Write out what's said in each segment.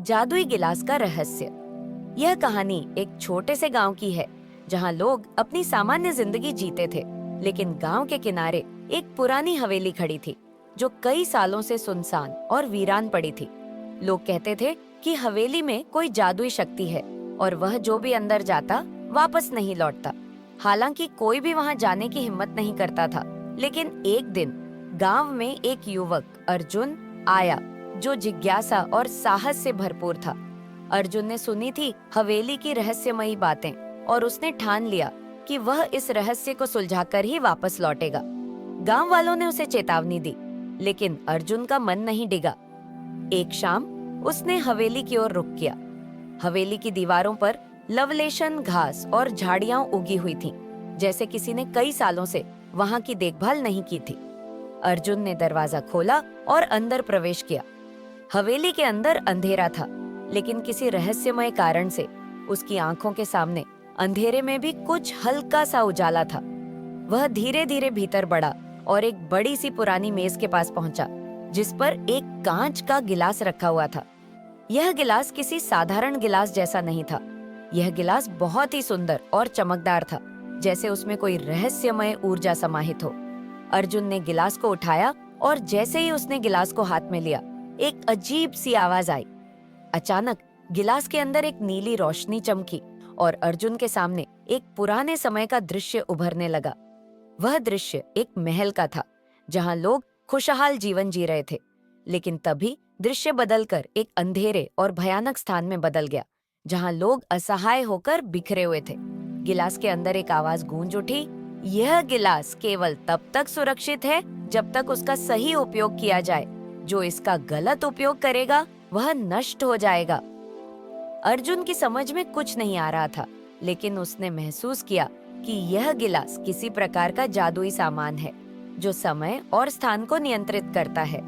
जादुई गिलास का रहस्य। यह कहानी एक छोटे से गांव की है जहां लोग अपनी सामान्य जिंदगी जीते थे, लेकिन गांव के किनारे एक पुरानी हवेली खड़ी थी जो कई सालों से सुनसान और वीरान पड़ी थी। लोग कहते थे कि हवेली में कोई जादुई शक्ति है और वह जो भी अंदर जाता वापस नहीं लौटता। हालांकि कोई भी वहां जाने की हिम्मत नहीं करता था, लेकिन एक दिन गांव में एक युवक अर्जुन आया जो जिज्ञासा और साहस से भरपूर था। अर्जुन ने सुनी थी हवेली की रहस्यमयी बातें और उसने ठान लिया कि वह इस रहस्य को सुलझाकर ही वापस लौटेगा। गांव वालों ने उसे चेतावनी दी, लेकिन अर्जुन का मन नहीं डिगा। एक शाम उसने हवेली की ओर रुख किया। हवेली की दीवारों पर लवलेशन घास और झाड़ियां उगी हुई थीं, जैसे किसी ने कई सालों से वहां की देखभाल नहीं की थी। अर्जुन ने दरवाजा खोला और अंदर प्रवेश किया। हवेली के अंदर अंधेरा था, लेकिन किसी रहस्यमय कारण से उसकी आंखों के सामने अंधेरे में भी कुछ हल्का सा उजाला था। वह धीरे धीरे भीतर बढ़ा और एक बड़ी सी पुरानी मेज के पास पहुंचा, जिस पर एक कांच का गिलास रखा हुआ था। यह गिलास किसी साधारण गिलास जैसा नहीं था। यह गिलास बहुत ही सुंदर और चमकदार था, जैसे उसमें कोई रहस्यमय ऊर्जा समाहित हो। अर्जुन ने गिलास को उठाया और जैसे ही उसने गिलास को हाथ में लिया, एक अजीब सी आवाज आई। अचानक गिलास के अंदर एक नीली रोशनी चमकी और अर्जुन के सामने एक पुराने समय का दृश्य उभरने लगा। वह दृश्य एक महल का था, जहां लोग खुशहाल जीवन जी रहे थे। लेकिन तभी दृश्य बदलकर एक अंधेरे और भयानक स्थान में बदल गया, जहां लोग असहाय होकर बिखरे हुए थे। गिलास के अंदर एक आवाज गूंज उठी, यह गिलास केवल तब तक सुरक्षित है जब तक उसका सही उपयोग किया जाए। जो इसका गलत उपयोग करेगा वह नष्ट हो जाएगा। अर्जुन की समझ में कुछ नहीं आ रहा था, लेकिन उसने महसूस किया कि यह गिलास किसी प्रकार का जादुई सामान है जो समय और स्थान को नियंत्रित करता है।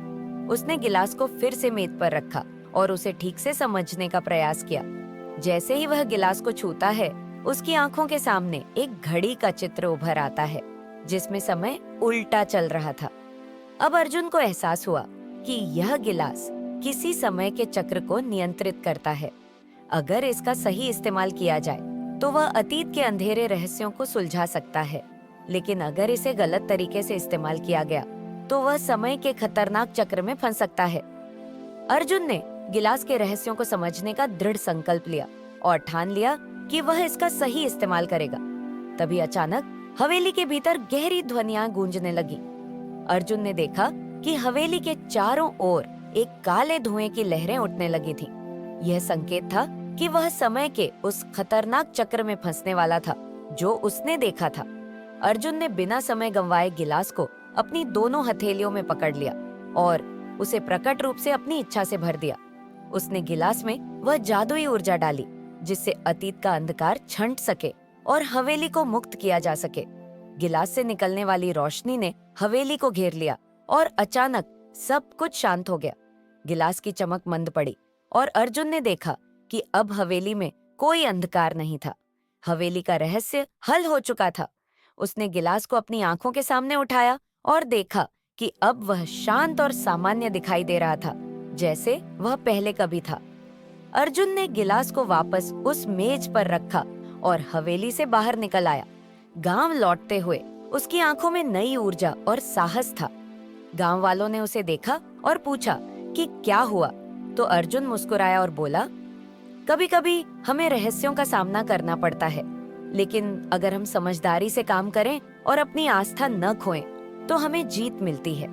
उसने गिलास को फिर से मेज पर रखा और उसे ठीक से समझने का प्रयास किया। जैसे ही वह गिलास को छूता है, उसकी आंखों के सामने एक घड़ी का चित्र उभर आता है, जिसमें समय उल्टा चल रहा था। अब अर्जुन को एहसास हुआ कि यह गिलास किसी समय के चक्र को नियंत्रित करता है। अगर इसका सही इस्तेमाल किया जाए तो वह अतीत के अंधेरे रहस्यों को सुलझा सकता है, लेकिन अगर इसे गलत तरीके से इस्तेमाल किया गया तो वह समय के खतरनाक चक्र में फंस सकता है। अर्जुन ने गिलास के रहस्यों को समझने का दृढ़ संकल्प लिया और ठान लिया कि वह इसका सही इस्तेमाल करेगा। तभी अचानक हवेली के भीतर गहरी ध्वनियां गूंजने लगी। अर्जुन ने देखा कि हवेली के चारों ओर एक काले धुएं की लहरें उठने लगी थीं। यह संकेत था कि वह समय के उस खतरनाक चक्र में फंसने वाला था जो उसने देखा था। अर्जुन ने बिना समय गंवाए गिलास को अपनी दोनों हथेलियों में पकड़ लिया और उसे प्रकट रूप से अपनी इच्छा से भर दिया। उसने गिलास में वह जादुई ऊर्जा डाली जिससे अतीत का अंधकार छंट सके और हवेली को मुक्त किया जा सके। गिलास से निकलने वाली रोशनी ने हवेली को घेर लिया और अचानक सब कुछ शांत हो गया। गिलास की चमक मंद पड़ी और अर्जुन ने देखा कि अब हवेली में कोई अंधकार नहीं था। हवेली का रहस्य हल हो चुका था। उसने गिलास को अपनी आंखों के सामने उठाया और देखा कि अब वह शांत और सामान्य दिखाई दे रहा था, जैसे वह पहले कभी था। अर्जुन ने गिलास को वापस उस मेज पर रखा और हवेली से बाहर निकल आया। गांव लौटते हुए उसकी आंखों में नई ऊर्जा और साहस था। गांव वालों ने उसे देखा और पूछा कि क्या हुआ, तो अर्जुन मुस्कुराया और बोला, कभी कभी हमें रहस्यों का सामना करना पड़ता है, लेकिन अगर हम समझदारी से काम करें और अपनी आस्था न खोएं, तो हमें जीत मिलती है।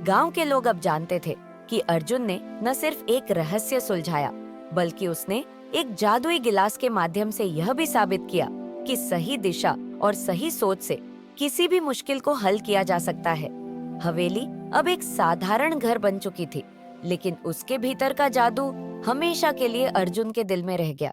गांव के लोग अब जानते थे कि अर्जुन ने न सिर्फ एक रहस्य सुलझाया, बल्कि उसने एक जादुई गिलास के माध्यम से यह भी साबित किया कि सही दिशा और सही सोच से किसी भी मुश्किल को हल किया जा सकता है। हवेली अब एक साधारण घर बन चुकी थी, लेकिन उसके भीतर का जादू हमेशा के लिए अर्जुन के दिल में रह गया।